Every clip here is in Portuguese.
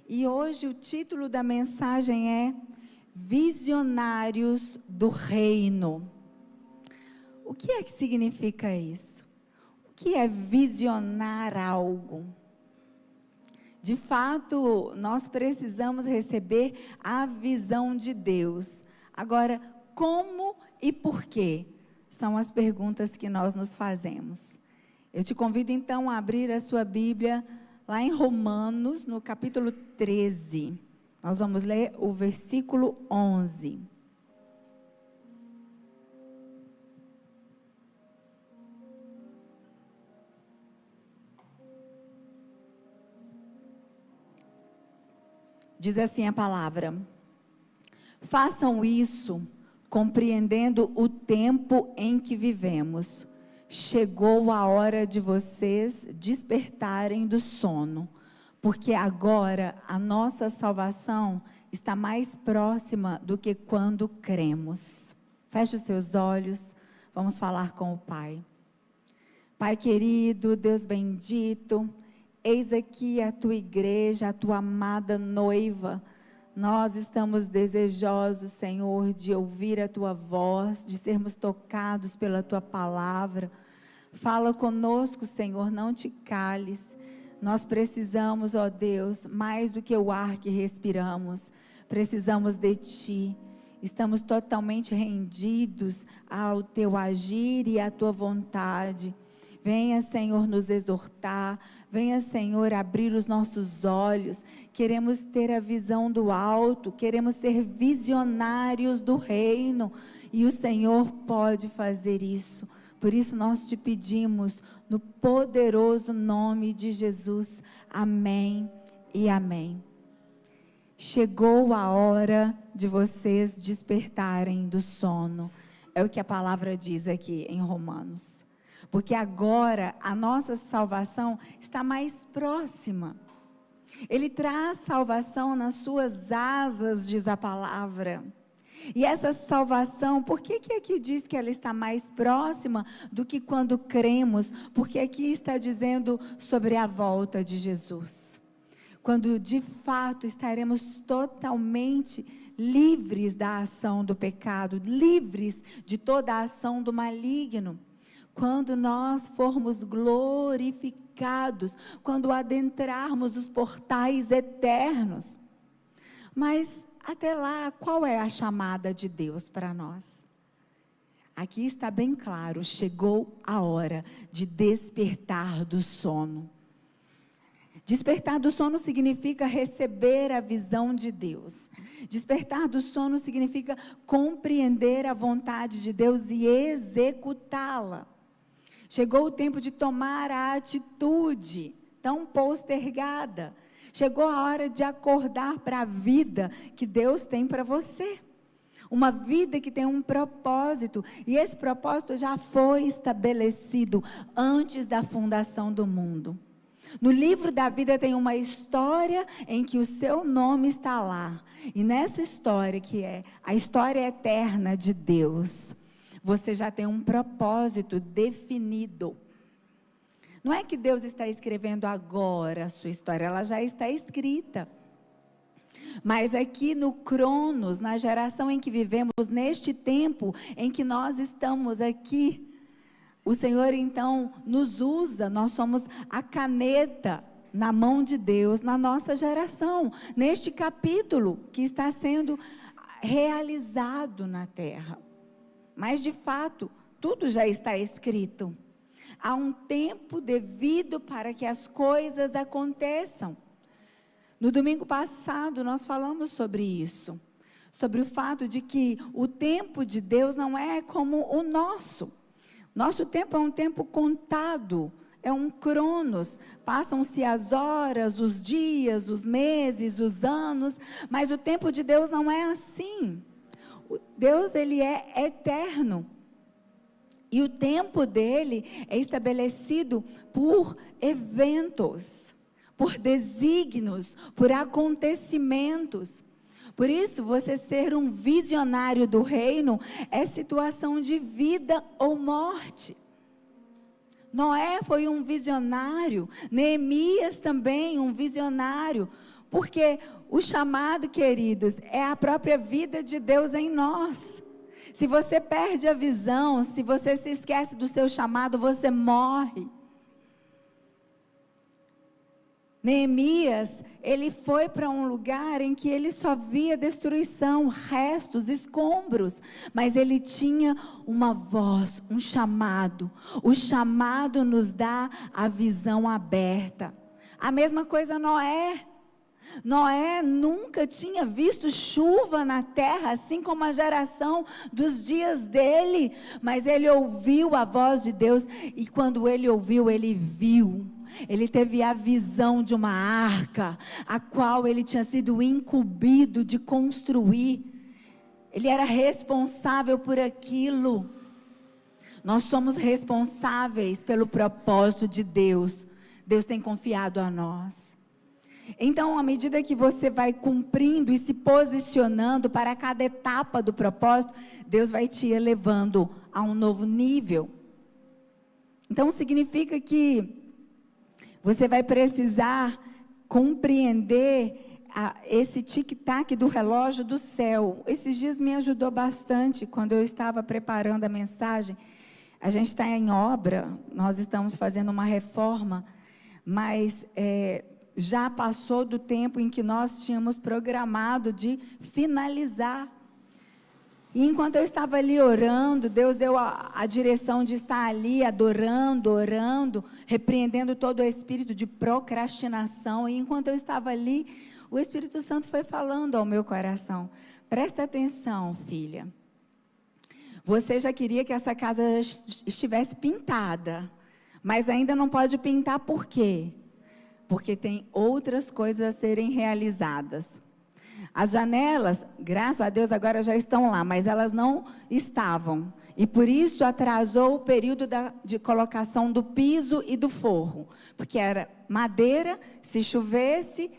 E hoje o título da mensagem é Visionários do Reino. O que é que significa isso? O que é visionar algo? De fato, nós precisamos receber a visão de Deus. Agora, como e por quê? São as perguntas que nós nos fazemos. Eu te convido então a abrir a sua Bíblia lá em Romanos, no capítulo 13. Nós vamos ler o versículo 11. Diz assim a palavra: façam isso, compreendendo o tempo em que vivemos. Chegou a hora de vocês despertarem do sono, porque agora a nossa salvação está mais próxima do que quando cremos. Feche os seus olhos, vamos falar com o Pai. Pai querido, Deus bendito, eis aqui a tua igreja, a tua amada noiva. Nós estamos desejosos, Senhor, de ouvir a tua voz, de sermos tocados pela tua palavra. Fala conosco, Senhor, não te cales. Nós precisamos, ó Deus, mais do que o ar que respiramos, precisamos de ti. Estamos totalmente rendidos ao teu agir e à tua vontade. Venha, Senhor, nos exortar. Venha, Senhor, abrir os nossos olhos. Queremos ter a visão do alto, queremos ser visionários do reino, e o Senhor pode fazer isso. Por isso nós te pedimos, no poderoso nome de Jesus, amém e amém. Chegou a hora de vocês despertarem do sono, é o que a palavra diz aqui em Romanos, porque agora a nossa salvação está mais próxima. Ele traz salvação nas suas asas, diz a palavra. E essa salvação, por que aqui diz que ela está mais próxima do que quando cremos? Porque aqui está dizendo sobre a volta de Jesus. Quando de fato estaremos totalmente livres da ação do pecado, livres de toda a ação do maligno. Quando nós formos glorificados, quando adentrarmos os portais eternos. Mas até lá, qual é a chamada de Deus para nós? Aqui está bem claro, chegou a hora de despertar do sono. Despertar do sono significa receber a visão de Deus. Despertar do sono significa compreender a vontade de Deus e executá-la. Chegou o tempo de tomar a atitude tão postergada. Chegou a hora de acordar para a vida que Deus tem para você. Uma vida que tem um propósito. E esse propósito já foi estabelecido antes da fundação do mundo. No livro da vida tem uma história em que o seu nome está lá. E nessa história, que é a história eterna de Deus, você já tem um propósito definido. Não é que Deus está escrevendo agora a sua história, ela já está escrita. Mas aqui no Cronos, na geração em que vivemos, neste tempo em que nós estamos aqui, o Senhor então nos usa, nós somos a caneta na mão de Deus, na nossa geração, neste capítulo que está sendo realizado na terra. Mas de fato, tudo já está escrito. Há um tempo devido para que as coisas aconteçam. No domingo passado, nós falamos sobre isso. Sobre o fato de que o tempo de Deus não é como o nosso. Nosso tempo é um tempo contado, é um cronos. Passam-se as horas, os dias, os meses, os anos, mas o tempo de Deus não é assim. Deus, ele é eterno. E o tempo dele é estabelecido por eventos, por desígnios, por acontecimentos. Por isso, você ser um visionário do reino é situação de vida ou morte. Noé foi um visionário, Neemias também um visionário. Porque o chamado, queridos, é a própria vida de Deus em nós. Se você perde a visão, se você se esquece do seu chamado, você morre. Neemias, ele foi para um lugar em que ele só via destruição, restos, escombros, mas ele tinha uma voz, um chamado. O chamado nos dá a visão aberta. A mesma coisa Noé. Noé nunca tinha visto chuva na terra, assim como a geração dos dias dele, mas ele ouviu a voz de Deus, e quando ele ouviu, ele viu. Ele teve a visão de uma arca, a qual ele tinha sido incumbido de construir. Ele era responsável por aquilo. Nós somos responsáveis pelo propósito de Deus. Deus tem confiado a nós. Então, à medida que você vai cumprindo e se posicionando para cada etapa do propósito, Deus vai te elevando a um novo nível. Então, significa que você vai precisar compreender esse tic-tac do relógio do céu. Esses dias me ajudou bastante quando eu estava preparando a mensagem. A gente está em obra, nós estamos fazendo uma reforma, mas já passou do tempo em que nós tínhamos programado de finalizar. E enquanto eu estava ali orando, Deus deu a direção de estar ali adorando, orando, repreendendo todo o espírito de procrastinação. E enquanto eu estava ali, o Espírito Santo foi falando ao meu coração: presta atenção, filha. Você já queria que essa casa estivesse pintada, mas ainda não pode pintar por quê? Porque tem outras coisas a serem realizadas. As janelas, graças a Deus, agora já estão lá, mas elas não estavam. E por isso atrasou o período de colocação do piso e do forro. Porque era madeira, se chovesse,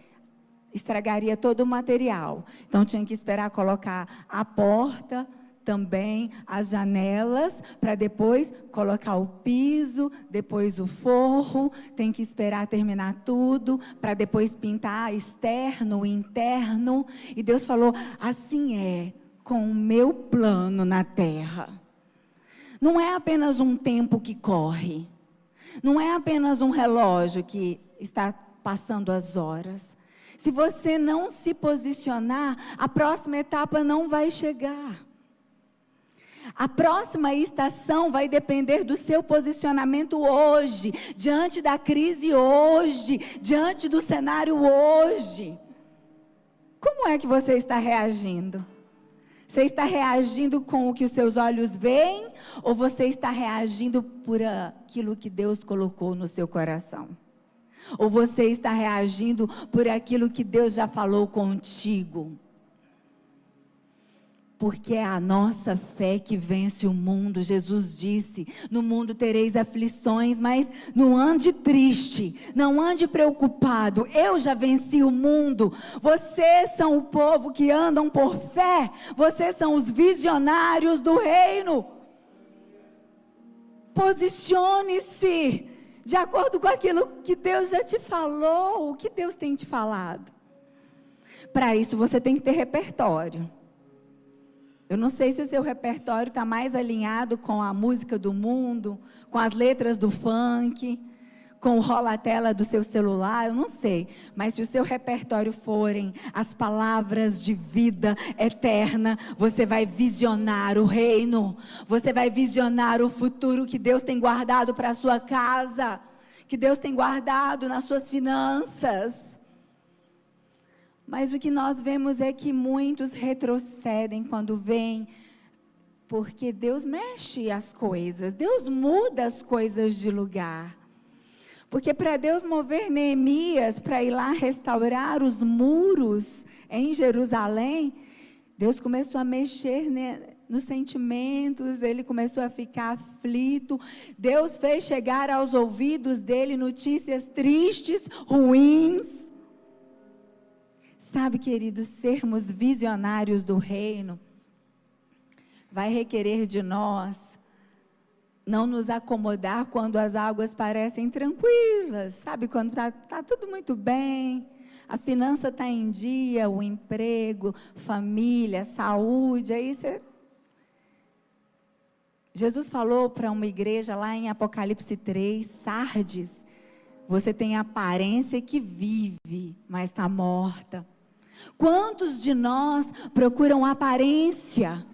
estragaria todo o material. Então tinha que esperar colocar a porta, também as janelas, para depois colocar o piso, depois o forro, tem que esperar terminar tudo, para depois pintar externo, interno. E Deus falou: assim é com o meu plano na terra. Não é apenas um tempo que corre, não é apenas um relógio que está passando as horas. Se você não se posicionar, a próxima etapa não vai chegar. A próxima estação vai depender do seu posicionamento hoje, diante da crise hoje, diante do cenário hoje. Como é que você está reagindo? Você está reagindo com o que os seus olhos veem, ou você está reagindo por aquilo que Deus colocou no seu coração? Ou você está reagindo por aquilo que Deus já falou contigo? Porque é a nossa fé que vence o mundo. Jesus disse: no mundo tereis aflições, mas não ande triste, não ande preocupado, eu já venci o mundo. Vocês são o povo que andam por fé, vocês são os visionários do reino. Posicione-se de acordo com aquilo que Deus já te falou, o que Deus tem te falado. Para isso você tem que ter repertório. Eu não sei se o seu repertório está mais alinhado com a música do mundo, com as letras do funk, com o rola-tela do seu celular, eu não sei. Mas se o seu repertório forem as palavras de vida eterna, você vai visionar o reino, você vai visionar o futuro que Deus tem guardado para a sua casa, que Deus tem guardado nas suas finanças. Mas o que nós vemos é que muitos retrocedem quando vêm, porque Deus mexe as coisas, Deus muda as coisas de lugar. Porque para Deus mover Neemias, para ir lá restaurar os muros em Jerusalém, Deus começou a mexer nos sentimentos, ele começou a ficar aflito. Deus fez chegar aos ouvidos dele notícias tristes, ruins. Sabe, queridos, sermos visionários do reino vai requerer de nós não nos acomodar quando as águas parecem tranquilas. Sabe, quando está tudo muito bem, a finança está em dia, o emprego, família, saúde, aí você... Jesus falou para uma igreja lá em Apocalipse 3, Sardes, você tem aparência que vive, mas está morta. Quantos de nós procuram aparência?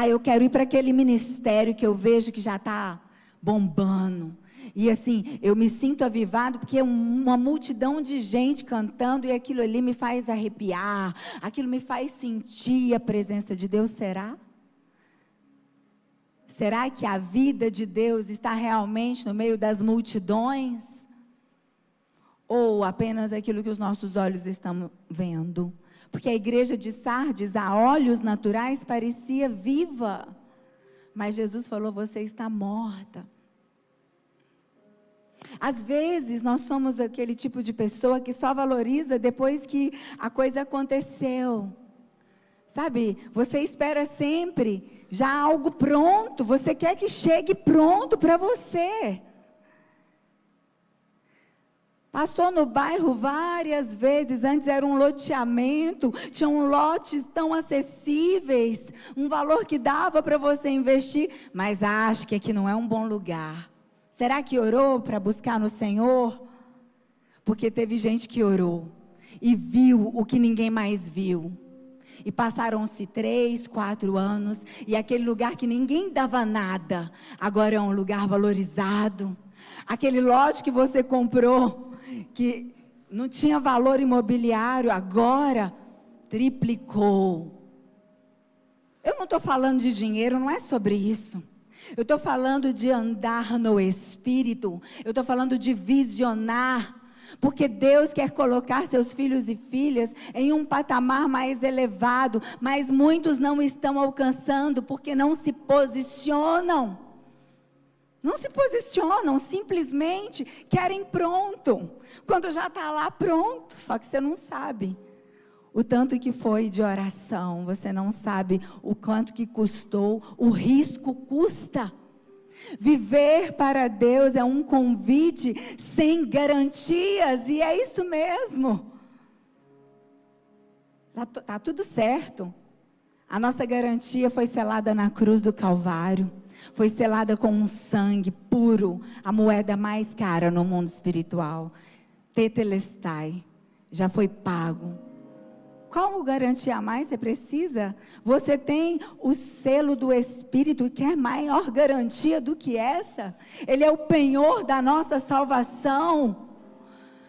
Eu quero ir para aquele ministério que eu vejo que já está bombando. E assim, eu me sinto avivado porque é uma multidão de gente cantando e aquilo ali me faz arrepiar, aquilo me faz sentir a presença de Deus. Será? Será que a vida de Deus está realmente no meio das multidões? Ou apenas aquilo que os nossos olhos estão vendo? Porque a igreja de Sardes, a olhos naturais, parecia viva. Mas Jesus falou, você está morta. Às vezes, nós somos aquele tipo de pessoa que só valoriza depois que a coisa aconteceu. Sabe, você espera sempre já algo pronto, você quer que chegue pronto para você. Passou no bairro várias vezes, antes era um loteamento, tinham lotes tão acessíveis, um valor que dava para você investir, mas acho que aqui não é um bom lugar. Será que orou para buscar no Senhor? Porque teve gente que orou e viu o que ninguém mais viu. E passaram-se 3, 4 anos, e aquele lugar que ninguém dava nada, agora é um lugar valorizado. Aquele lote que você comprou, que não tinha valor imobiliário, agora triplicou. Eu não estou falando de dinheiro, não é sobre isso. Eu estou falando de andar no Espírito, eu estou falando de visionar, porque Deus quer colocar seus filhos e filhas em um patamar mais elevado, mas muitos não estão alcançando, porque não se posicionam. Não se posicionam, simplesmente querem pronto, quando já está lá pronto, só que você não sabe o tanto que foi de oração, você não sabe o quanto que custou, o risco custa. Viver para Deus é um convite sem garantias, e é isso mesmo. Tá tudo certo. A nossa garantia foi selada na cruz do Calvário, foi selada com um sangue puro, a moeda mais cara no mundo espiritual. Tetelestai, já foi pago. Qual garantia a mais você precisa? Você tem o selo do Espírito, que é maior garantia do que essa. Ele é o penhor da nossa salvação.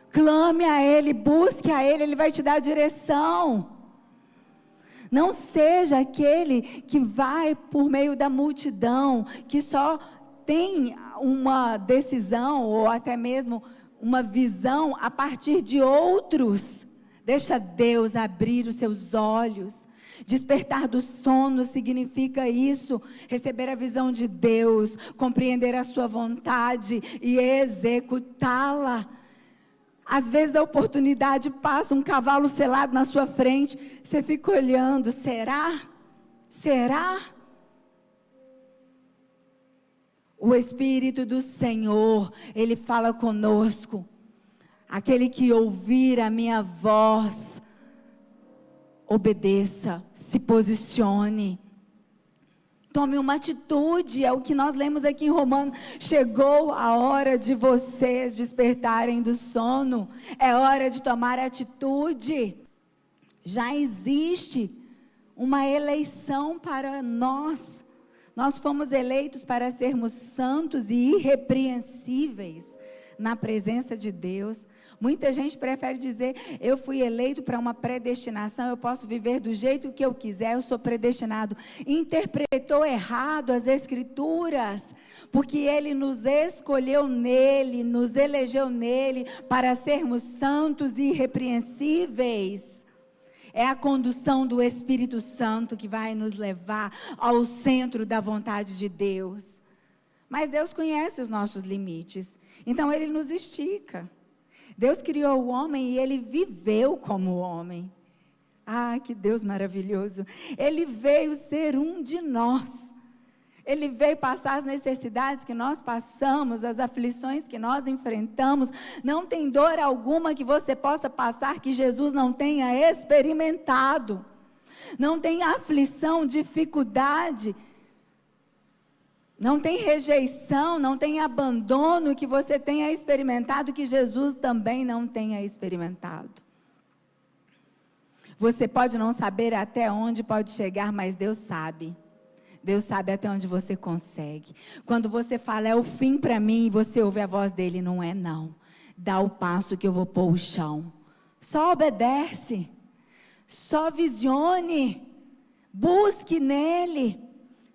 Clame a Ele, busque a Ele, Ele vai te dar direção. Não seja aquele que vai por meio da multidão, que só tem uma decisão ou até mesmo uma visão a partir de outros. Deixa Deus abrir os seus olhos. Despertar do sono significa isso, receber a visão de Deus, compreender a sua vontade e executá-la. Às vezes a oportunidade passa, um cavalo selado na sua frente, você fica olhando, será? Será? O Espírito do Senhor, Ele fala conosco. Aquele que ouvir a minha voz, obedeça, se posicione. Tome uma atitude, é o que nós lemos aqui em Romanos. Chegou a hora de vocês despertarem do sono. É hora de tomar atitude. Já existe uma eleição para nós. Nós fomos eleitos para sermos santos e irrepreensíveis na presença de Deus. Muita gente prefere dizer, eu fui eleito para uma predestinação, eu posso viver do jeito que eu quiser, eu sou predestinado. Interpretou errado as Escrituras, porque Ele nos escolheu nele, nos elegeu nele, para sermos santos e irrepreensíveis. É a condução do Espírito Santo que vai nos levar ao centro da vontade de Deus. Mas Deus conhece os nossos limites, então Ele nos estica. Deus criou o homem e Ele viveu como homem. Ah, que Deus maravilhoso. Ele veio ser um de nós. Ele veio passar as necessidades que nós passamos, as aflições que nós enfrentamos. Não tem dor alguma que você possa passar que Jesus não tenha experimentado. Não tem aflição, dificuldade, não tem rejeição, não tem abandono que você tenha experimentado que Jesus também não tenha experimentado. Você pode não saber até onde pode chegar, mas Deus sabe. Deus sabe até onde você consegue. Quando você fala, é o fim para mim, e você ouve a voz dele, não é não. Dá o passo que eu vou pôr o chão. Só obedece. Só visione. Busque nele.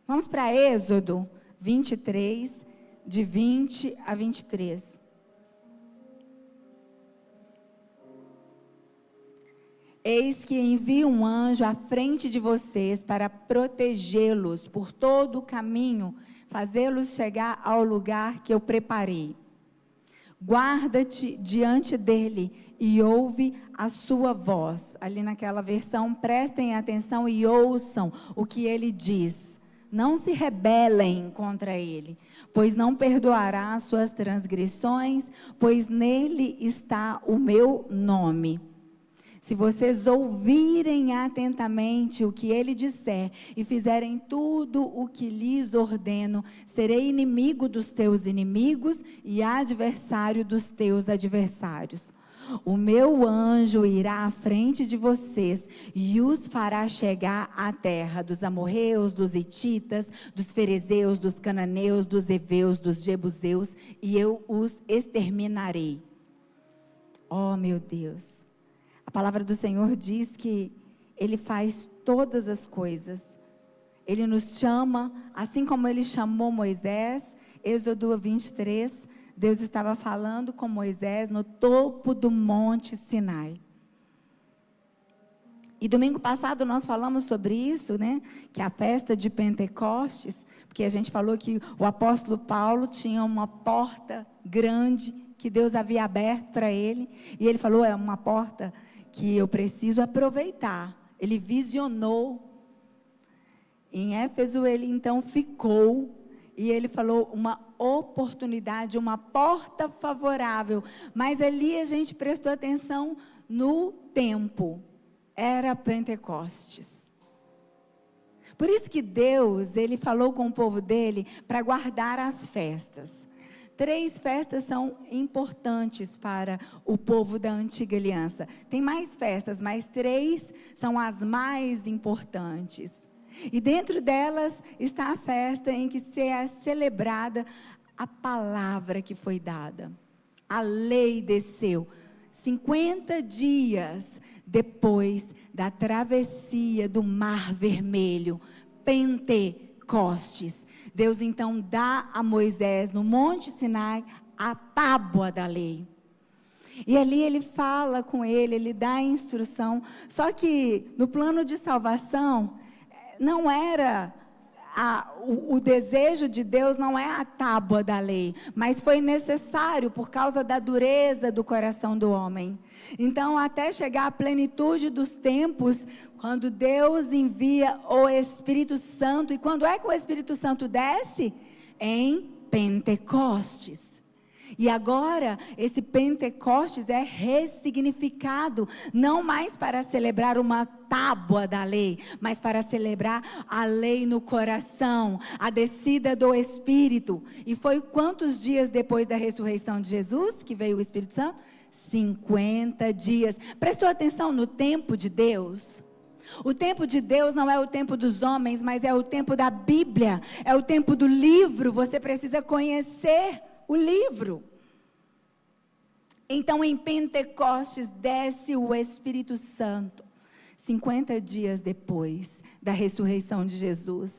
Vamos para Êxodo 23, de 20 a 23. Eis que envio um anjo à frente de vocês para protegê-los por todo o caminho, fazê-los chegar ao lugar que eu preparei. Guarda-te diante dele e ouve a sua voz. Ali naquela versão, prestem atenção e ouçam o que ele diz. Não se rebelem contra ele, pois não perdoará as suas transgressões, pois nele está o meu nome. Se vocês ouvirem atentamente o que ele disser e fizerem tudo o que lhes ordeno, serei inimigo dos teus inimigos e adversário dos teus adversários. O meu anjo irá à frente de vocês e os fará chegar à terra dos amorreus, dos hititas, dos ferezeus, dos cananeus, dos heveus, dos jebuseus, e eu os exterminarei. Oh, meu Deus! A palavra do Senhor diz que Ele faz todas as coisas. Ele nos chama, assim como Ele chamou Moisés. Êxodo 23, Deus estava falando com Moisés no topo do monte Sinai. E domingo passado nós falamos sobre isso, né? Que é a festa de Pentecostes, porque a gente falou que o apóstolo Paulo tinha uma porta grande que Deus havia aberto para ele. E ele falou, é uma porta que eu preciso aproveitar. Ele visionou. Em Éfeso ele então ficou, e ele falou uma oportunidade, uma porta favorável. Mas ali a gente prestou atenção no tempo. Era Pentecostes. Por isso que Deus, ele falou com o povo dele para guardar as festas. 3 festas são importantes para o povo da antiga aliança. Tem mais festas, mas 3 são as mais importantes. E dentro delas está a festa em que é celebrada a palavra que foi dada. A lei desceu 50 dias depois da travessia do Mar Vermelho, Pentecostes. Deus então dá a Moisés no Monte Sinai a tábua da lei. E ali ele fala com ele dá a instrução. Só que no plano de salvação, não era o desejo de Deus, não é a tábua da lei, mas foi necessário por causa da dureza do coração do homem. Então, até chegar à plenitude dos tempos, quando Deus envia o Espírito Santo, e quando é que o Espírito Santo desce? Em Pentecostes. E agora, esse Pentecostes é ressignificado, não mais para celebrar uma tábua da lei, mas para celebrar a lei no coração, a descida do Espírito. E foi quantos dias depois da ressurreição de Jesus que veio o Espírito Santo? 50 dias. Prestou atenção no tempo de Deus? O tempo de Deus não é o tempo dos homens, mas é o tempo da Bíblia, é o tempo do livro. Você precisa conhecer o livro. Então em Pentecostes desce o Espírito Santo, 50 dias depois da ressurreição de Jesus.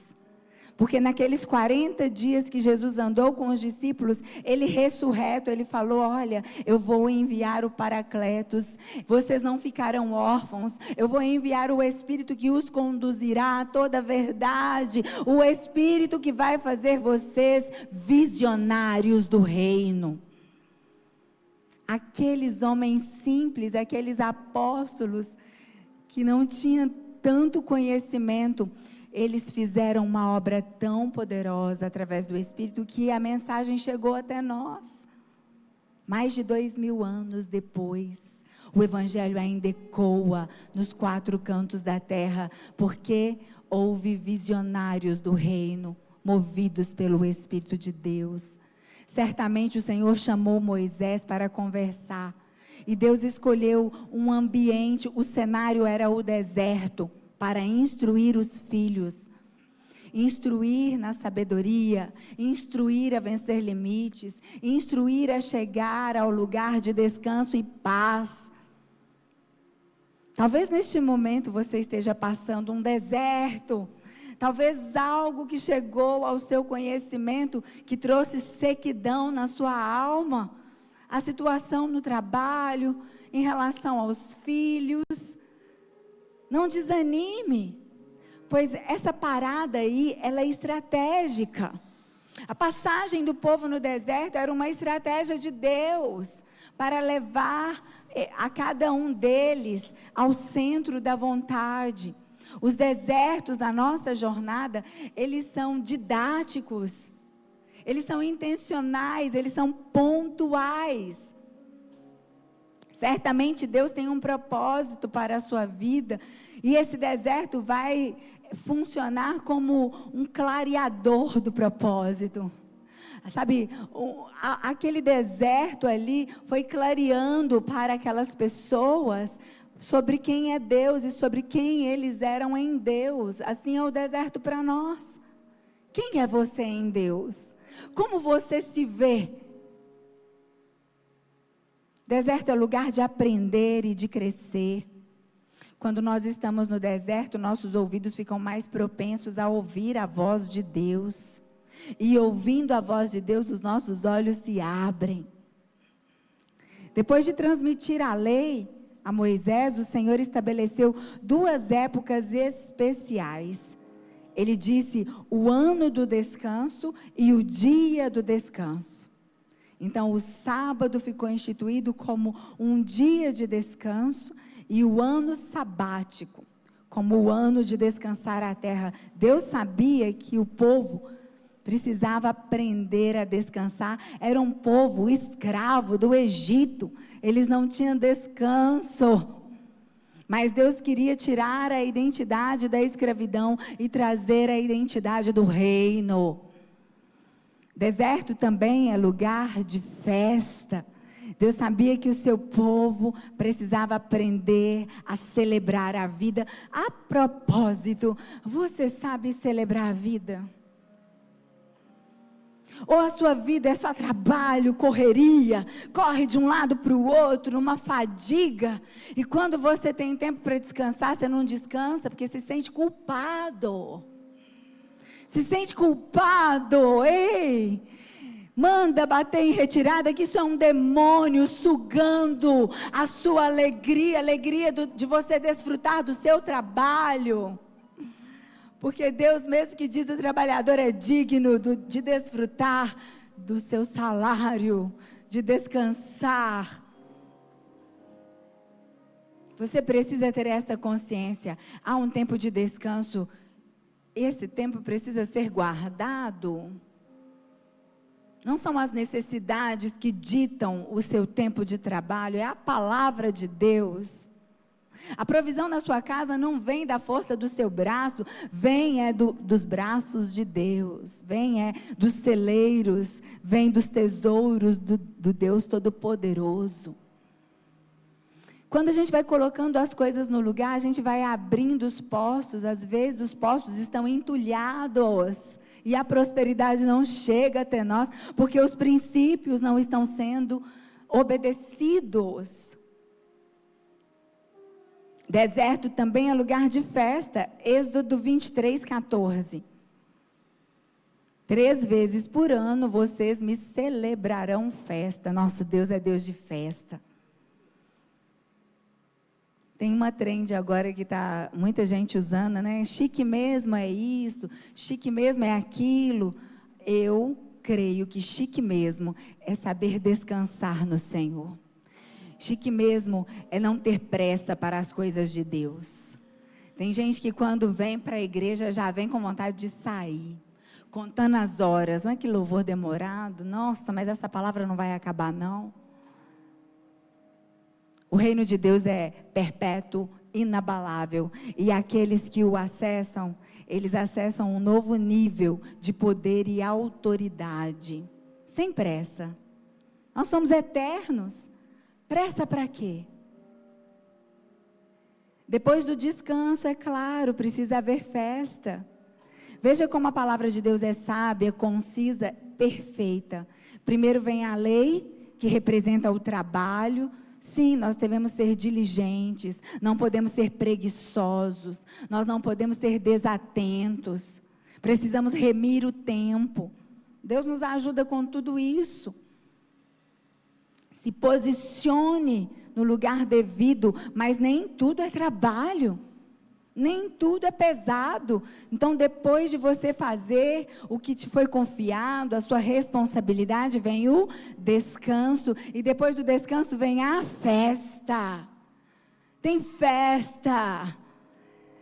Porque naqueles 40 dias que Jesus andou com os discípulos, ele ressurreto, ele falou, olha, eu vou enviar o Paracletos, vocês não ficarão órfãos, eu vou enviar o Espírito que os conduzirá a toda a verdade, o Espírito que vai fazer vocês visionários do reino. Aqueles homens simples, aqueles apóstolos que não tinham tanto conhecimento, eles fizeram uma obra tão poderosa através do Espírito que a mensagem chegou até nós. Mais de 2000 anos depois, o Evangelho ainda ecoa nos 4 cantos da terra, porque houve visionários do reino, movidos pelo Espírito de Deus. Certamente o Senhor chamou Moisés para conversar, e Deus escolheu um ambiente, o cenário era o deserto, para instruir os filhos, instruir na sabedoria, instruir a vencer limites, instruir a chegar ao lugar de descanso e paz. Talvez neste momento você esteja passando um deserto, talvez algo que chegou ao seu conhecimento, que trouxe sequidão na sua alma, a situação no trabalho, em relação aos filhos. Não desanime, pois essa parada aí, ela é estratégica. A passagem do povo no deserto era uma estratégia de Deus, para levar a cada um deles ao centro da vontade. Os desertos da nossa jornada, eles são didáticos, eles são intencionais, eles são pontuais. Certamente Deus tem um propósito para a sua vida, e esse deserto vai funcionar como um clareador do propósito. Sabe, aquele deserto ali foi clareando para aquelas pessoas sobre quem é Deus e sobre quem eles eram em Deus. Assim é o deserto para nós. Quem é você em Deus? Como você se vê? Deserto é lugar de aprender e de crescer. Quando nós estamos no deserto, nossos ouvidos ficam mais propensos a ouvir a voz de Deus. E ouvindo a voz de Deus, os nossos olhos se abrem. Depois de transmitir a lei a Moisés, o Senhor estabeleceu 2 épocas especiais. Ele disse o ano do descanso e o dia do descanso. Então, o sábado ficou instituído como um dia de descanso e o ano sabático como o ano de descansar a terra. Deus sabia que o povo precisava aprender a descansar. Era um povo escravo do Egito, eles não tinham descanso. Mas Deus queria tirar a identidade da escravidão e trazer a identidade do reino. Deserto também é lugar de festa. Deus sabia que o seu povo precisava aprender a celebrar a vida. A propósito, você sabe celebrar a vida? Ou a sua vida é só trabalho, correria, corre de um lado para o outro, uma fadiga, e quando você tem tempo para descansar, você não descansa porque se sente culpado. Se sente culpado, ei, manda bater em retirada, que isso é um demônio sugando a sua alegria, de você desfrutar do seu trabalho. Porque Deus mesmo que diz o trabalhador é digno de desfrutar do seu salário, de descansar. Você precisa ter esta consciência. Há um tempo de descanso. Esse tempo precisa ser guardado. Não são as necessidades que ditam o seu tempo de trabalho, é a palavra de Deus. A provisão na sua casa não vem da força do seu braço, vem dos braços de Deus, vem dos celeiros, vem dos tesouros do Deus Todo-Poderoso. Quando a gente vai colocando as coisas no lugar, a gente vai abrindo os poços, às vezes os poços estão entulhados, e a prosperidade não chega até nós, porque os princípios não estão sendo obedecidos. Deserto também é lugar de festa. Êxodo 23:14. 3 vezes por ano vocês me celebrarão festa. Nosso Deus é Deus de festa. Tem uma trend agora que está muita gente usando, né? Chique mesmo é isso, chique mesmo é aquilo. Eu creio que chique mesmo é saber descansar no Senhor. Chique mesmo é não ter pressa para as coisas de Deus. Tem gente que quando vem para a igreja já vem com vontade de sair, contando as horas. Não é que louvor demorado? Nossa, mas essa palavra não vai acabar não. O reino de Deus é perpétuo, inabalável. E aqueles que o acessam, eles acessam um novo nível de poder e autoridade. Sem pressa. Nós somos eternos. Pressa para quê? Depois do descanso, é claro, precisa haver festa. Veja como a palavra de Deus é sábia, concisa, perfeita. Primeiro vem a lei, que representa o trabalho. Sim, nós devemos ser diligentes, não podemos ser preguiçosos, nós não podemos ser desatentos. Precisamos remir o tempo. Deus nos ajuda com tudo isso. Se posicione no lugar devido, mas nem tudo é trabalho, nem tudo é pesado. Então, depois de você fazer o que te foi confiado, a sua responsabilidade, vem o descanso, e depois do descanso vem a festa. Tem festa.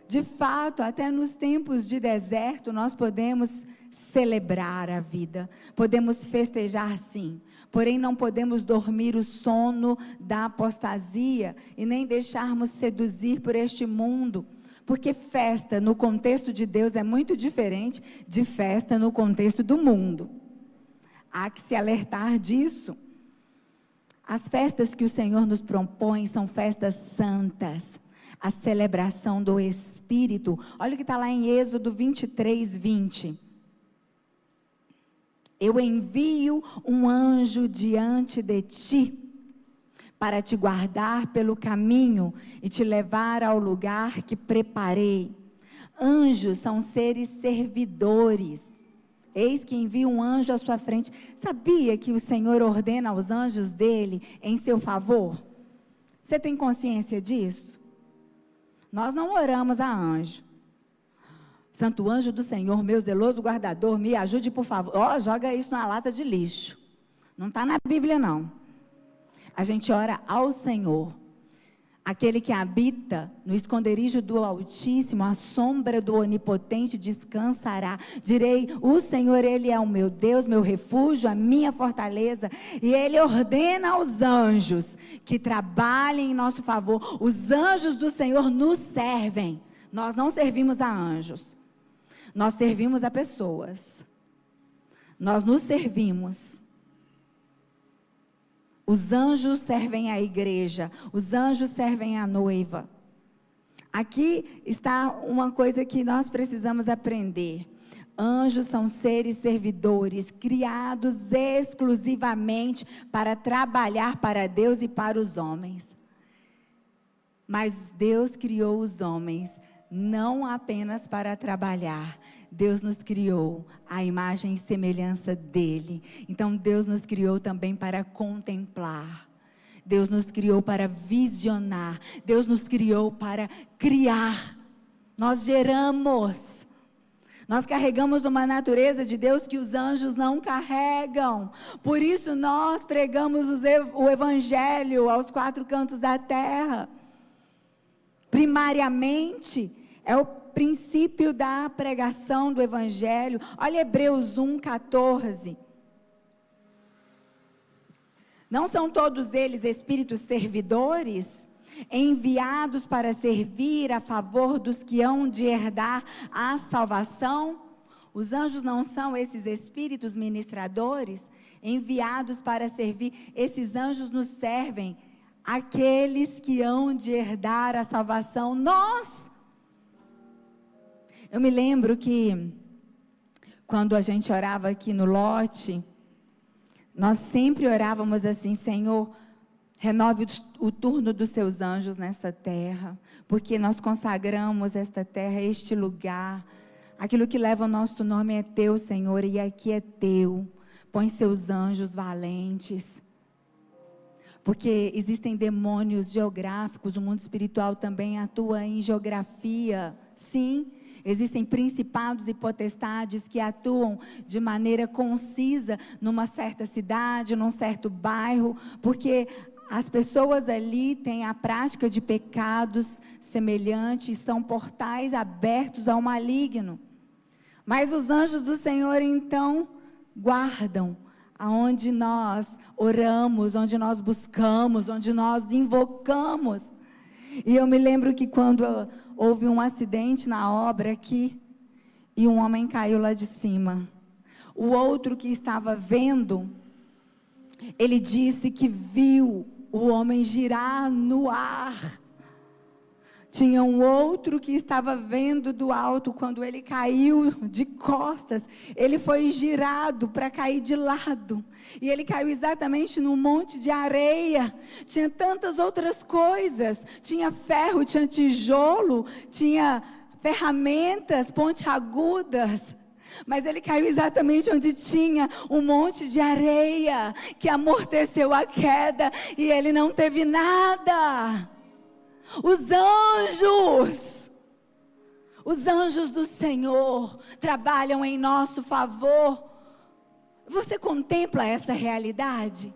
De fato, até nos tempos de deserto, nós podemos celebrar a vida, podemos festejar sim, porém não podemos dormir o sono da apostasia e nem deixarmos seduzir por este mundo, porque festa no contexto de Deus é muito diferente de festa no contexto do mundo. Há que se alertar disso. As festas que o Senhor nos propõe são festas santas, a celebração do Espírito. Olha o que está lá em Êxodo 23, 20. Eu envio um anjo diante de ti, para te guardar pelo caminho e te levar ao lugar que preparei. Anjos são seres servidores. Eis que envia um anjo à sua frente. Sabia que o Senhor ordena aos anjos dele em seu favor? Você tem consciência disso? Nós não oramos a anjo. Santo anjo do Senhor, meu zeloso guardador, me ajude por favor. Joga isso na lata de lixo. Não está na Bíblia não. A gente ora ao Senhor. Aquele que habita no esconderijo do Altíssimo, a sombra do Onipotente descansará. Direi, o Senhor, Ele é o meu Deus, meu refúgio, a minha fortaleza. E Ele ordena aos anjos que trabalhem em nosso favor. Os anjos do Senhor nos servem. Nós não servimos a anjos. Nós servimos a pessoas. Nós nos servimos. Os anjos servem a igreja. Os anjos servem a noiva. Aqui está uma coisa que nós precisamos aprender. Anjos são seres servidores, criados exclusivamente para trabalhar para Deus e para os homens. Mas Deus criou os homens não apenas para trabalhar. Deus nos criou à imagem e semelhança dele. Então Deus nos criou também para contemplar. Deus nos criou para visionar. Deus nos criou para criar. Nós geramos. Nós carregamos uma natureza de Deus que os anjos não carregam. Por isso nós pregamos o evangelho aos quatro cantos da terra. Primariamente, é o princípio da pregação do evangelho. Olha Hebreus 1:14. Não são todos eles espíritos servidores, enviados para servir a favor dos que hão de herdar a salvação? Os anjos não são esses espíritos ministradores, enviados para servir? Esses anjos nos servem, aqueles que hão de herdar a salvação. Nós! Eu me lembro que, quando a gente orava aqui no lote, nós sempre orávamos assim: Senhor, renove o turno dos seus anjos nessa terra, porque nós consagramos esta terra, este lugar. Aquilo que leva o nosso nome é teu, Senhor, e aqui é teu. Põe seus anjos valentes. Porque existem demônios geográficos, o mundo espiritual também atua em geografia. Sim, existem principados e potestades que atuam de maneira concisa numa certa cidade, num certo bairro, porque as pessoas ali têm a prática de pecados semelhantes, são portais abertos ao maligno. Mas os anjos do Senhor, então, guardam aonde nós oramos, onde nós buscamos, onde nós invocamos. E eu me lembro que quando houve um acidente na obra aqui, e um homem caiu lá de cima. O outro que estava vendo, ele disse que viu o homem girar no ar. Tinha um outro que estava vendo do alto, quando ele caiu de costas, ele foi girado para cair de lado. E ele caiu exatamente num monte de areia. Tinha tantas outras coisas. Tinha ferro, tinha tijolo, tinha ferramentas pontiagudas. Mas ele caiu exatamente onde tinha um monte de areia, que amorteceu a queda, e ele não teve nada. Os anjos do Senhor trabalham em nosso favor. Você contempla essa realidade?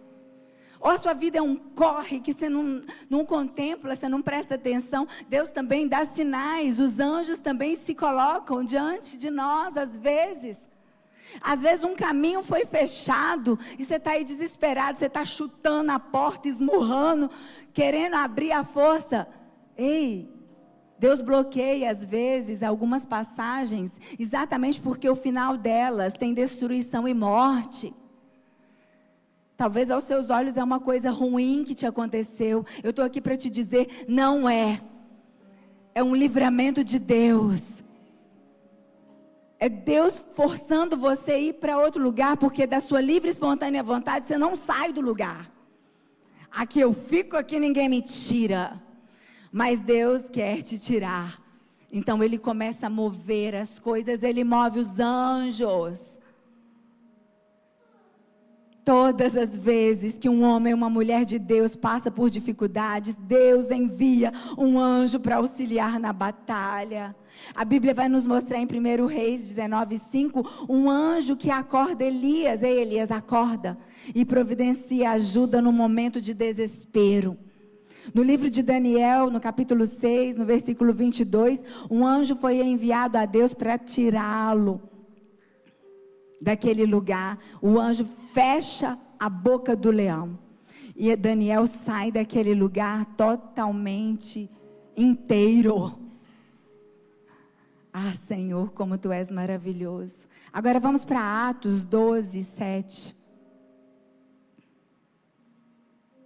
Ou a sua vida é um corre que você não contempla, você não presta atenção? Deus também dá sinais, os anjos também se colocam diante de nós às vezes. Às vezes um caminho foi fechado e você está aí desesperado, você está chutando a porta, esmurrando, querendo abrir a força. Ei, Deus bloqueia às vezes algumas passagens, exatamente porque o final delas tem destruição e morte. Talvez aos seus olhos é uma coisa ruim que te aconteceu. Eu estou aqui para te dizer, não é. É um livramento de Deus. É Deus forçando você a ir para outro lugar, porque da sua livre e espontânea vontade você não sai do lugar. Aqui eu fico, aqui ninguém me tira. Mas Deus quer te tirar. Então Ele começa a mover as coisas, Ele move os anjos. Todas as vezes que um homem ou uma mulher de Deus passa por dificuldades, Deus envia um anjo para auxiliar na batalha. A Bíblia vai nos mostrar em 1 Reis 19:5, um anjo que acorda Elias. Ei, Elias, acorda, e providencia ajuda no momento de desespero. No livro de Daniel, no capítulo 6, no versículo 22, um anjo foi enviado a Deus para tirá-lo daquele lugar. O anjo fecha a boca do leão. E Daniel sai daquele lugar totalmente inteiro. Ah, Senhor, como Tu és maravilhoso. Agora vamos para Atos 12:7.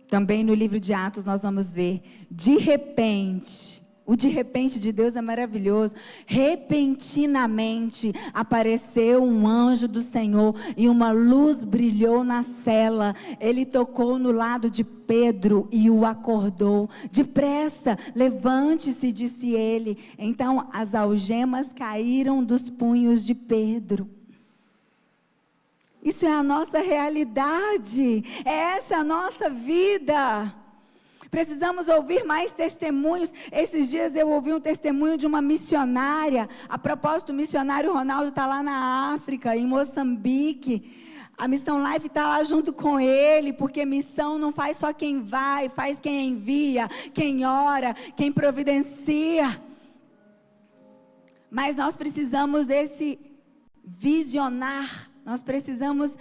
Também no livro de Atos nós vamos ver, de repente, o de repente de Deus é maravilhoso. Repentinamente apareceu um anjo do Senhor e uma luz brilhou na cela. Ele tocou no lado de Pedro e o acordou. Depressa, levante-se, disse ele. Então as algemas caíram dos punhos de Pedro. Isso é a nossa realidade, essa é a nossa vida. Precisamos ouvir mais testemunhos. Esses dias eu ouvi um testemunho de uma missionária. A propósito, o missionário Ronaldo está lá na África, em Moçambique. A Missão Live está lá junto com ele, porque missão não faz só quem vai, faz quem envia, quem ora, quem providencia. Mas nós precisamos desse visionar. Nós precisamos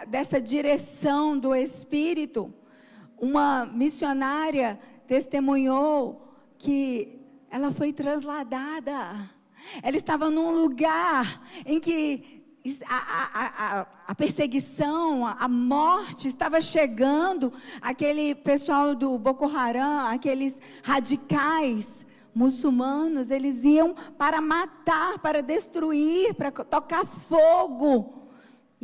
dessa direção do Espírito. Uma missionária testemunhou que ela foi transladada. Ela estava num lugar em que a perseguição, a morte estava chegando. Aquele pessoal do Boko Haram, aqueles radicais muçulmanos, eles iam para matar, para destruir, para tocar fogo.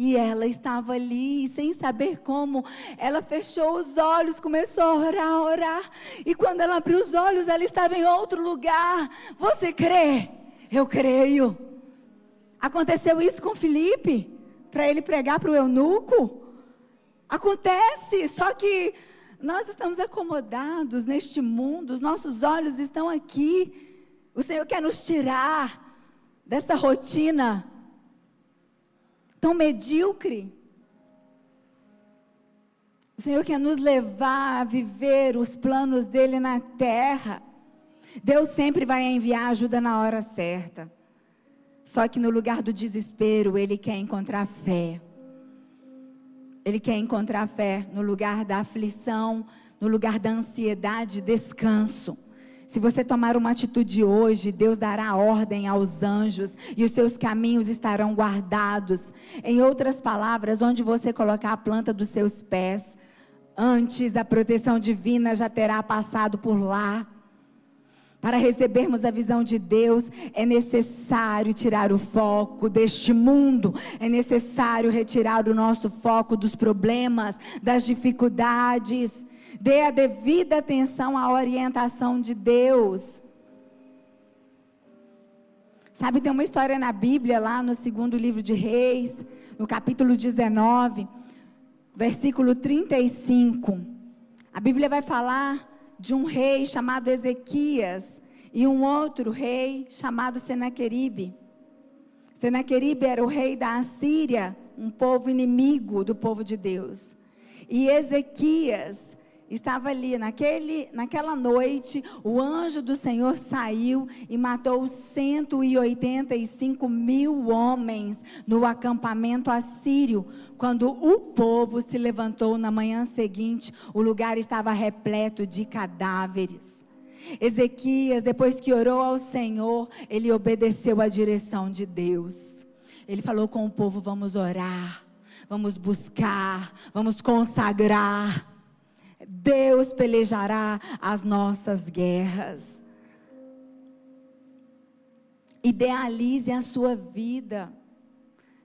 E ela estava ali, sem saber como, ela fechou os olhos, começou a orar. E quando ela abriu os olhos, ela estava em outro lugar. Você crê? Eu creio. Aconteceu isso com Filipe, para ele pregar para o eunuco? Acontece, só que nós estamos acomodados neste mundo, os nossos olhos estão aqui. O Senhor quer nos tirar dessa rotina tão medíocre. O Senhor quer nos levar a viver os planos dele na terra. Deus sempre vai enviar ajuda na hora certa. Só que no lugar do desespero, Ele quer encontrar fé. Ele quer encontrar fé no lugar da aflição, no lugar da ansiedade, descanso. Se você tomar uma atitude hoje, Deus dará ordem aos anjos e os seus caminhos estarão guardados. Em outras palavras, onde você colocar a planta dos seus pés, antes a proteção divina já terá passado por lá. Para recebermos a visão de Deus, é necessário tirar o foco deste mundo, é necessário retirar o nosso foco dos problemas, das dificuldades. Dê a devida atenção à orientação de Deus. Sabe, tem uma história na Bíblia, lá no 2º livro de Reis, no capítulo 19, versículo 35. A Bíblia vai falar de um rei chamado Ezequias e um outro rei chamado Senaqueribe. Senaqueribe era o rei da Assíria, um povo inimigo do povo de Deus. E Ezequias estava ali, naquela noite, o anjo do Senhor saiu e matou 185 mil homens no acampamento assírio. Quando o povo se levantou na manhã seguinte, o lugar estava repleto de cadáveres. Ezequias, depois que orou ao Senhor, ele obedeceu à direção de Deus. Ele falou com o povo: vamos orar, vamos buscar, vamos consagrar. Deus pelejará as nossas guerras. Idealize a sua vida.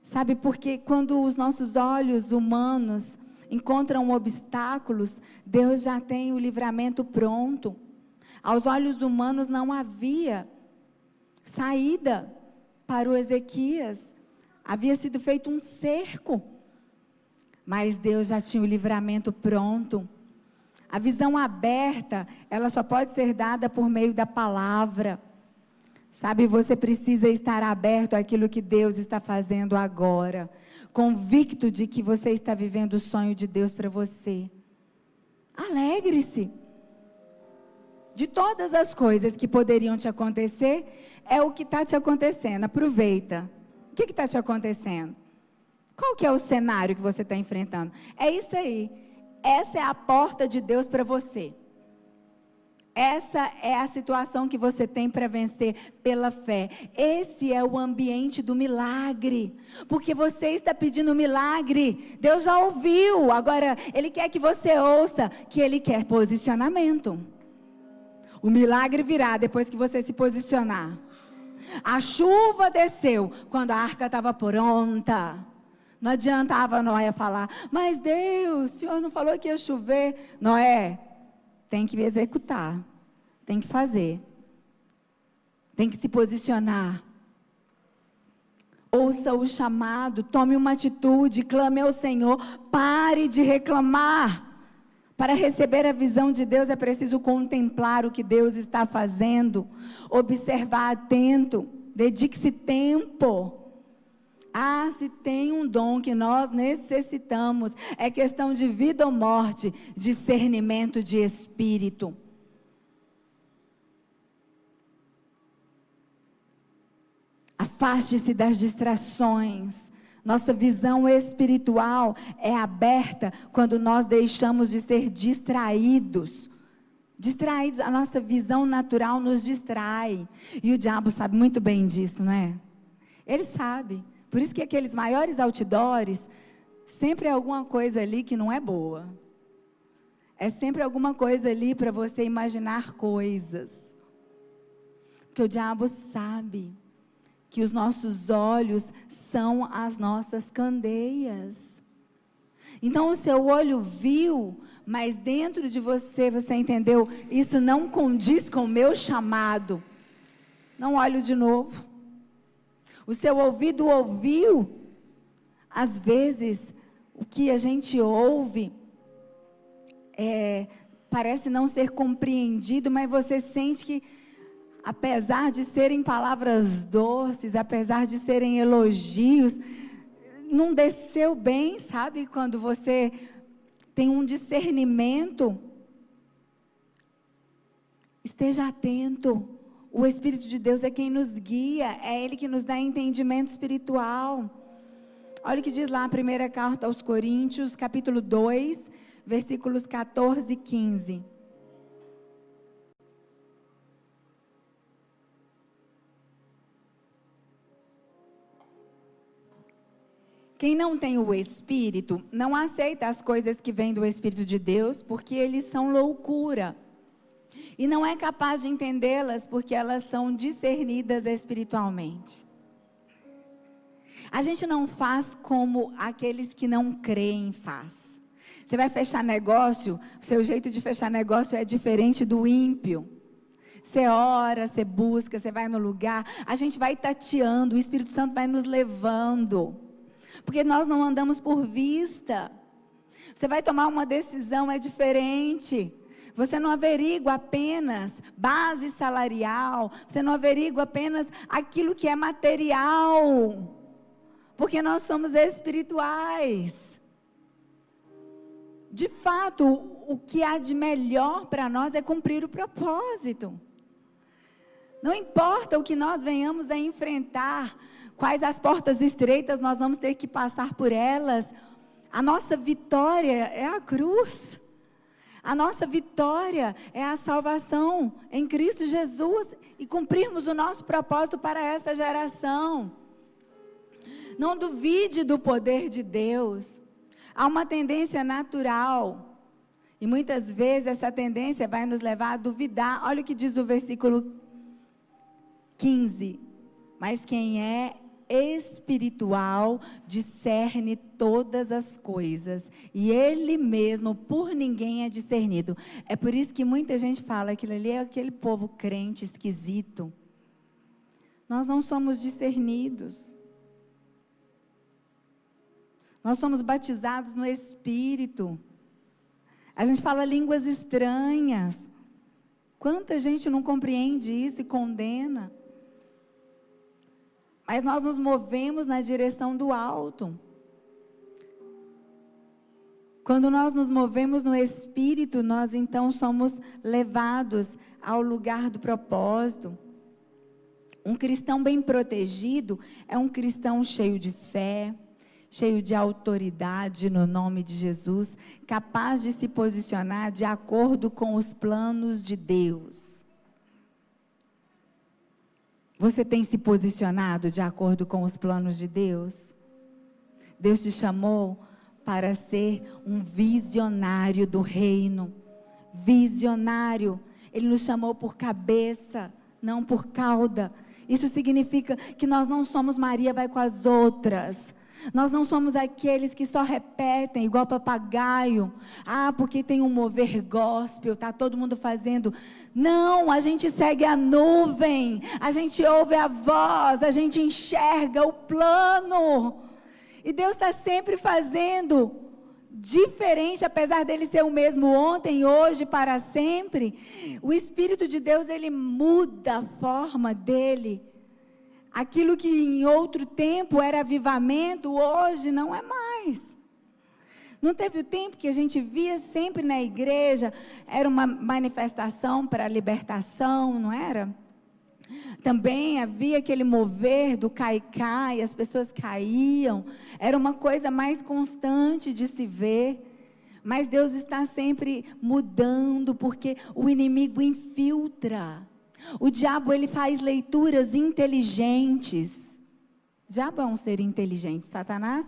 Sabe, porque quando os nossos olhos humanos encontram obstáculos, Deus já tem o livramento pronto. Aos olhos humanos não havia saída para o Ezequias. Havia sido feito um cerco. Mas Deus já tinha o livramento pronto. A visão aberta, ela só pode ser dada por meio da palavra. Sabe, você precisa estar aberto àquilo que Deus está fazendo agora. Convicto de que você está vivendo o sonho de Deus para você. Alegre-se. De todas as coisas que poderiam te acontecer, é o que está te acontecendo. Aproveita. O que está te acontecendo? Qual que é o cenário que você está enfrentando? É isso aí. Essa é a porta de Deus para você. Essa é a situação que você tem para vencer pela fé. Esse é o ambiente do milagre. Porque você está pedindo milagre. Deus já ouviu. Agora, Ele quer que você ouça que Ele quer posicionamento. O milagre virá depois que você se posicionar. A chuva desceu quando a arca estava pronta. Não adiantava Noé falar: mas Deus, o Senhor não falou que ia chover. Noé, tem que executar, tem que fazer, tem que se posicionar. Ouça o chamado, tome uma atitude, clame ao Senhor, pare de reclamar. Para receber a visão de Deus é preciso contemplar o que Deus está fazendo, observar atento, dedique-se tempo. Ah, se tem um dom que nós necessitamos, é questão de vida ou morte, discernimento de espírito. Afaste-se das distrações. Nossa visão espiritual é aberta quando nós deixamos de ser distraídos. Distraídos, a nossa visão natural nos distrai. E o diabo sabe muito bem disso, não é? Ele sabe. Por isso que aqueles maiores outdoors, sempre é alguma coisa ali que não é boa. É sempre alguma coisa ali para você imaginar coisas. Porque o diabo sabe que os nossos olhos são as nossas candeias. Então o seu olho viu, mas dentro de você, você entendeu, isso não condiz com o meu chamado. Não olho de novo. O seu ouvido ouviu. Às vezes, o que a gente ouve parece não ser compreendido, mas você sente que, apesar de serem palavras doces, apesar de serem elogios, não desceu bem, sabe? Quando você tem um discernimento, esteja atento. O Espírito de Deus é quem nos guia, é Ele que nos dá entendimento espiritual. Olha o que diz lá a primeira carta aos Coríntios, capítulo 2, versículos 14 e 15. Quem não tem o Espírito, não aceita as coisas que vêm do Espírito de Deus, porque eles são loucura. E não é capaz de entendê-las, porque elas são discernidas espiritualmente. A gente não faz como aqueles que não creem faz. Você vai fechar negócio, o seu jeito de fechar negócio é diferente do ímpio. Você ora, você busca, você vai no lugar, a gente vai tateando, o Espírito Santo vai nos levando. Porque nós não andamos por vista. Você vai tomar uma decisão, é diferente. Você não averigua apenas base salarial, você não averigua apenas aquilo que é material. Porque nós somos espirituais. De fato, o que há de melhor para nós é cumprir o propósito. Não importa o que nós venhamos a enfrentar, quais as portas estreitas nós vamos ter que passar por elas. A nossa vitória é a cruz. A nossa vitória é a salvação em Cristo Jesus e cumprirmos o nosso propósito para essa geração. Não duvide do poder de Deus. Há uma tendência natural e muitas vezes essa tendência vai nos levar a duvidar. Olha o que diz o versículo 15. Mas quem é espiritual discerne todas as coisas, e ele mesmo por ninguém é discernido. É por isso que muita gente fala que aquilo ali é aquele povo crente esquisito. Nós não somos discernidos. Nós somos batizados no Espírito. A gente fala línguas estranhas. Quanta gente não compreende isso e condena? Mas nós nos movemos na direção do alto. Quando nós nos movemos no Espírito, nós então somos levados ao lugar do propósito. Um cristão bem protegido é um cristão cheio de fé, cheio de autoridade no nome de Jesus, capaz de se posicionar de acordo com os planos de Deus. Você tem se posicionado de acordo com os planos de Deus? Deus te chamou para ser um visionário do reino. Visionário. Ele nos chamou por cabeça, não por cauda. Isso significa que nós não somos Maria vai com as outras. Nós não somos aqueles que só repetem igual papagaio. Ah, porque tem um mover gospel, está todo mundo fazendo. Não, a gente segue a nuvem, a gente ouve a voz, a gente enxerga o plano. E Deus está sempre fazendo diferente, apesar dele ser o mesmo ontem, hoje, para sempre. O Espírito de Deus, ele muda a forma dele. Aquilo que em outro tempo era avivamento, hoje não é mais. Não teve o tempo que a gente via sempre na igreja, era uma manifestação para a libertação, não era? Também havia aquele mover do cai-cai, as pessoas caíam, era uma coisa mais constante de se ver. Mas Deus está sempre mudando, porque o inimigo infiltra. O diabo, ele faz leituras inteligentes. O diabo é um ser inteligente. Satanás,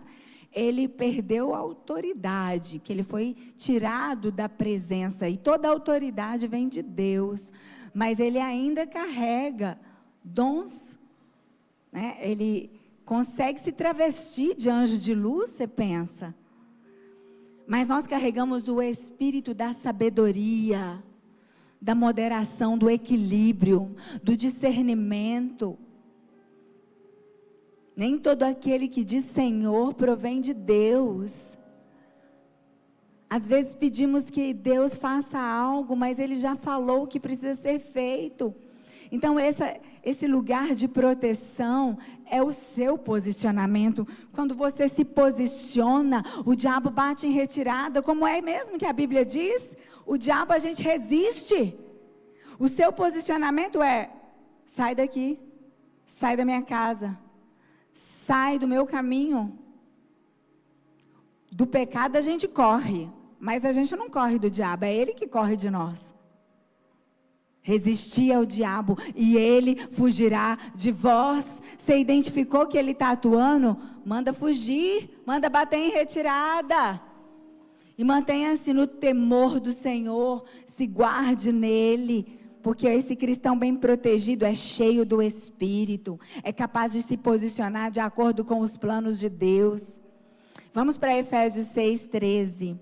ele perdeu a autoridade, que ele foi tirado da presença. E toda a autoridade vem de Deus. Mas ele ainda carrega dons. Né? Ele consegue se travestir de anjo de luz, você pensa. Mas nós carregamos o espírito da sabedoria, da moderação, do equilíbrio, do discernimento. Nem todo aquele que diz Senhor provém de Deus. Às vezes pedimos que Deus faça algo, mas Ele já falou o que precisa ser feito. Então, esse lugar de proteção é o seu posicionamento. Quando você se posiciona, o diabo bate em retirada, como é mesmo que a Bíblia diz. O diabo a gente resiste. O seu posicionamento é: sai daqui, sai da minha casa, sai do meu caminho. Do pecado a gente corre, mas a gente não corre do diabo, é ele que corre de nós. Resistir ao diabo e ele fugirá de vós. Você identificou que ele está atuando? Manda fugir, manda bater em retirada. E mantenha-se no temor do Senhor, se guarde nele, porque esse cristão bem protegido é cheio do Espírito, é capaz de se posicionar de acordo com os planos de Deus. Vamos para Efésios 6:13.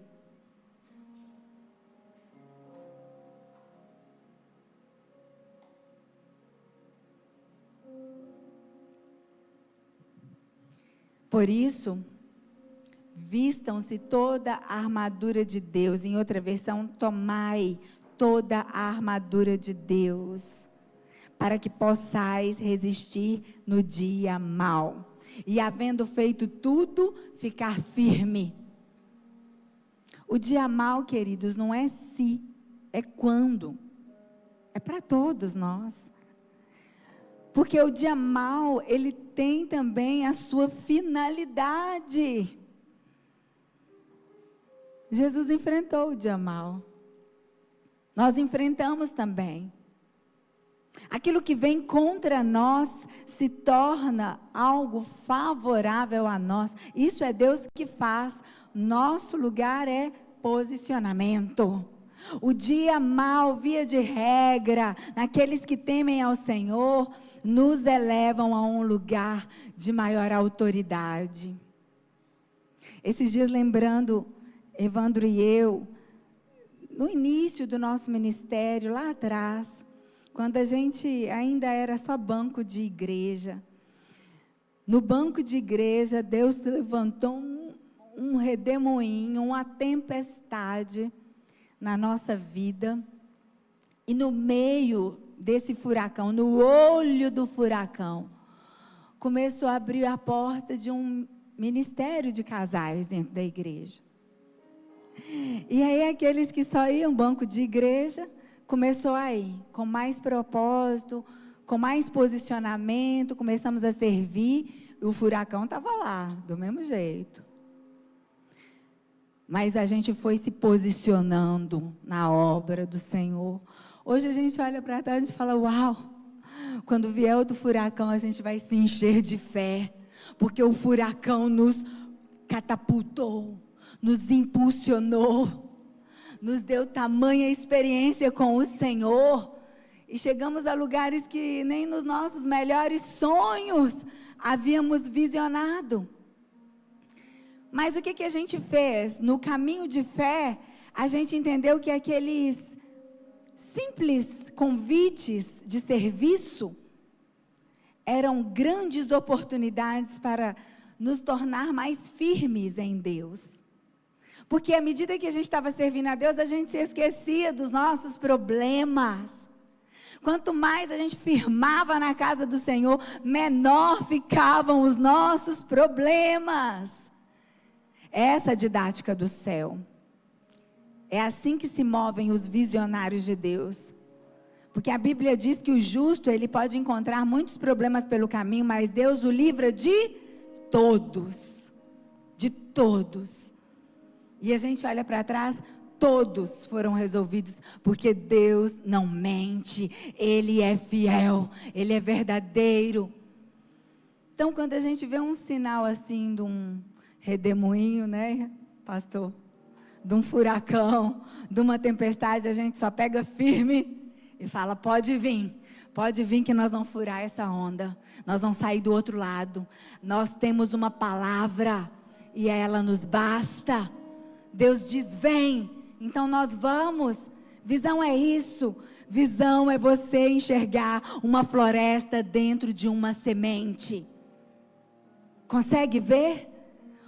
Por isso, vistam-se toda a armadura de Deus. Em outra versão, tomai toda a armadura de Deus, para que possais resistir no dia mau. E havendo feito tudo, ficar firme. O dia mau, queridos, não é se, é quando. É para todos nós. Porque o dia mau, ele tem também a sua finalidade. Jesus enfrentou o dia mau. Nós enfrentamos também. Aquilo que vem contra nós se torna algo favorável a nós. Isso é Deus que faz. Nosso lugar é posicionamento. O dia mau, via de regra, naqueles que temem ao Senhor, nos elevam a um lugar de maior autoridade. Esses dias, lembrando, Evandro e eu, no início do nosso ministério, lá atrás, quando a gente ainda era só banco de igreja. No banco de igreja, Deus levantou um redemoinho, uma tempestade na nossa vida. E no meio desse furacão, no olho do furacão, começou a abrir a porta de um ministério de casais dentro da igreja. E aí aqueles que só iam banco de igreja, começou a ir com mais propósito, com mais posicionamento, começamos a servir, e o furacão estava lá, do mesmo jeito. Mas a gente foi se posicionando na obra do Senhor. Hoje a gente olha para trás e fala: uau, quando vier outro furacão a gente vai se encher de fé, porque o furacão nos catapultou, nos impulsionou, nos deu tamanha experiência com o Senhor, e chegamos a lugares que nem nos nossos melhores sonhos havíamos visionado. Mas o que a gente fez? No caminho de fé, a gente entendeu que aqueles simples convites de serviço eram grandes oportunidades para nos tornar mais firmes em Deus. Porque à medida que a gente estava servindo a Deus, a gente se esquecia dos nossos problemas. Quanto mais a gente firmava na casa do Senhor, menor ficavam os nossos problemas. Essa é a didática do céu. É assim que se movem os visionários de Deus. Porque a Bíblia diz que o justo, ele pode encontrar muitos problemas pelo caminho, mas Deus o livra de todos. De todos. E a gente olha para trás, todos foram resolvidos, porque Deus não mente, Ele é fiel, Ele é verdadeiro. Então, quando a gente vê um sinal assim, de um redemoinho, né, pastor? De um furacão, de uma tempestade, a gente só pega firme e fala: pode vir que nós vamos furar essa onda, nós vamos sair do outro lado. Nós temos uma palavra e ela nos basta. Deus diz: vem, então nós vamos. Visão é isso. Visão é você enxergar uma floresta dentro de uma semente. Consegue ver?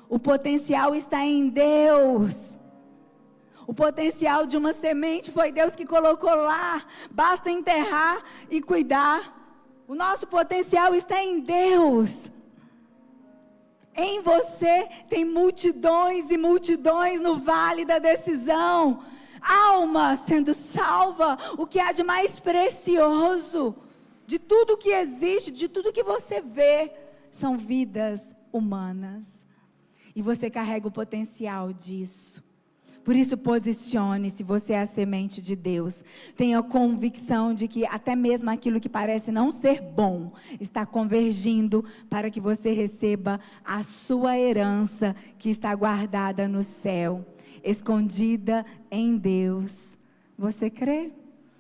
O potencial está em Deus. O potencial de uma semente foi Deus que colocou lá. Basta enterrar e cuidar. O nosso potencial está em Deus. Em você tem multidões e multidões no vale da decisão. Alma sendo salva, o que há de mais precioso, de tudo que existe, de tudo que você vê, são vidas humanas. E você carrega o potencial disso. Por isso, posicione-se, você é a semente de Deus. Tenha convicção de que até mesmo aquilo que parece não ser bom, está convergindo para que você receba a sua herança que está guardada no céu, escondida em Deus. Você crê?